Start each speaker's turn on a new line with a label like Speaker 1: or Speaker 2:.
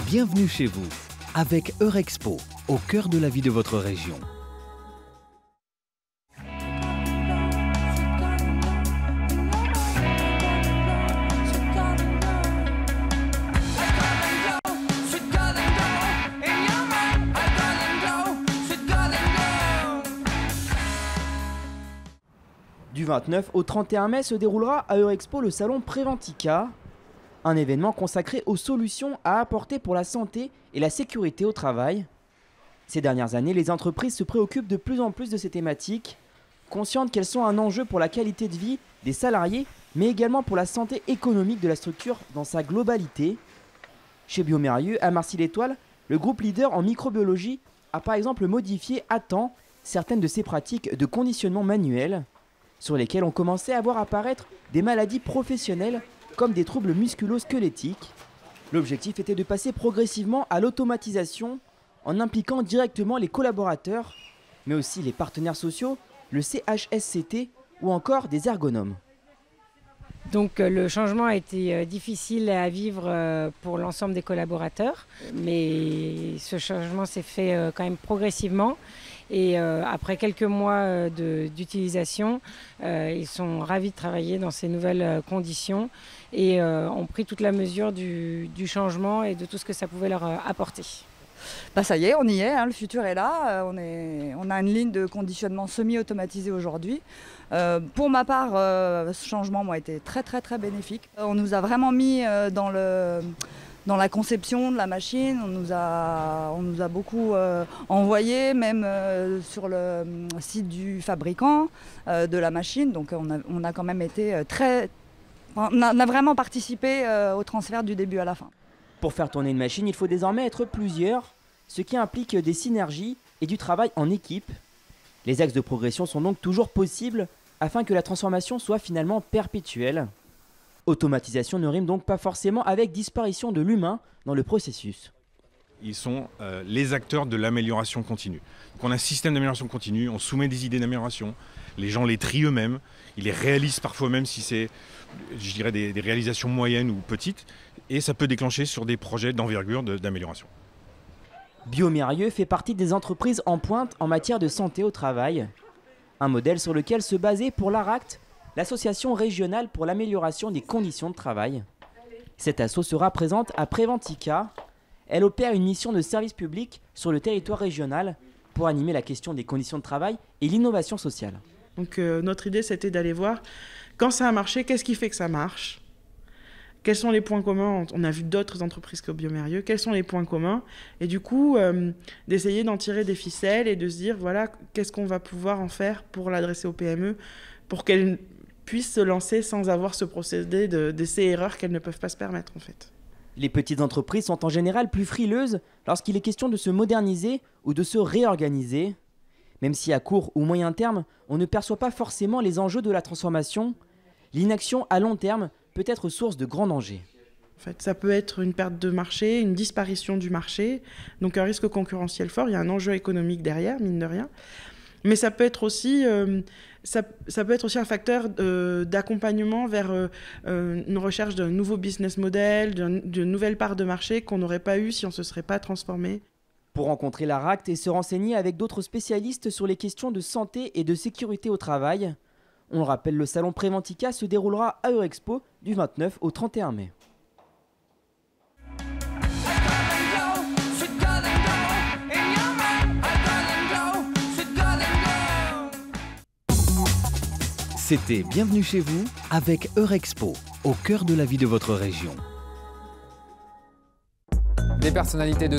Speaker 1: Bienvenue chez vous, avec Eurexpo, au cœur de la vie de votre région.
Speaker 2: Du 29 au 31 mai se déroulera à Eurexpo le salon Préventica, un événement consacré aux solutions à apporter pour la santé et la sécurité au travail. Ces dernières années, les entreprises se préoccupent de plus en plus de ces thématiques, conscientes qu'elles sont un enjeu pour la qualité de vie des salariés, mais également pour la santé économique de la structure dans sa globalité. Chez Biomérieux, à Marcy-l'Étoile, le groupe leader en microbiologie a par exemple modifié à temps certaines de ses pratiques de conditionnement manuel, sur lesquelles on commençait à voir apparaître des maladies professionnelles comme des troubles musculo-squelettiques. L'objectif était de passer progressivement à l'automatisation en impliquant directement les collaborateurs, mais aussi les partenaires sociaux, le CHSCT ou encore des ergonomes.
Speaker 3: Donc le changement a été difficile à vivre pour l'ensemble des collaborateurs, mais ce changement s'est fait quand même progressivement. Et après quelques mois d'utilisation, ils sont ravis de travailler dans ces nouvelles conditions et ont pris toute la mesure du changement et de tout ce que ça pouvait leur apporter.
Speaker 4: Ça y est, on y est, hein, le futur est là. On a une ligne de conditionnement semi-automatisée aujourd'hui. Pour ma part, ce changement m'a été très bénéfique. On nous a vraiment mis dans la conception de la machine, on nous a beaucoup envoyé, même sur le site du fabricant de la machine. Donc on a quand même été on a vraiment participé au transfert du début à la fin.
Speaker 2: Pour faire tourner une machine, il faut désormais être plusieurs, ce qui implique des synergies et du travail en équipe. Les axes de progression sont donc toujours possibles afin que la transformation soit finalement perpétuelle. Automatisation ne rime donc pas forcément avec disparition de l'humain dans le processus.
Speaker 5: Ils sont les acteurs de l'amélioration continue. Donc on a un système d'amélioration continue, on soumet des idées d'amélioration, les gens les trient eux-mêmes, ils les réalisent parfois même si c'est, je dirais, des réalisations moyennes ou petites, et ça peut déclencher sur des projets d'envergure d'amélioration.
Speaker 2: Biomérieux fait partie des entreprises en pointe en matière de santé au travail, un modèle sur lequel se basait pour l'ARACT, l'association régionale pour l'amélioration des conditions de travail. Cette asso sera présente à Préventica. Elle opère une mission de service public sur le territoire régional pour animer la question des conditions de travail et l'innovation sociale.
Speaker 6: Donc notre idée, c'était d'aller voir, quand ça a marché, qu'est-ce qui fait que ça marche ? Quels sont les points communs ? On a vu d'autres entreprises que Biomérieux. Quels sont les points communs ? Et du coup, d'essayer d'en tirer des ficelles et de se dire, voilà, qu'est-ce qu'on va pouvoir en faire pour l'adresser aux PME, pour qu'elles puissent se lancer sans avoir ce procédé d'essais-erreurs qu'elles ne peuvent pas se permettre, en fait.
Speaker 2: Les petites entreprises sont en général plus frileuses lorsqu'il est question de se moderniser ou de se réorganiser. Même si à court ou moyen terme, on ne perçoit pas forcément les enjeux de la transformation, l'inaction à long terme peut être source de grands dangers.
Speaker 6: En fait, ça peut être une perte de marché, une disparition du marché, donc un risque concurrentiel fort. Il y a un enjeu économique derrière, mine de rien. Mais ça peut être aussi, un facteur d'accompagnement vers une recherche d'un nouveau business model, d'une nouvelle part de marché qu'on n'aurait pas eu si on ne se serait pas transformé.
Speaker 2: Pour rencontrer l'ARACT et se renseigner avec d'autres spécialistes sur les questions de santé et de sécurité au travail, on le rappelle, le salon Préventica se déroulera à Eurexpo du 29 au 31 mai.
Speaker 1: C'était Bienvenue chez vous, avec Eurexpo, au cœur de la vie de votre région.
Speaker 7: Des personnalités de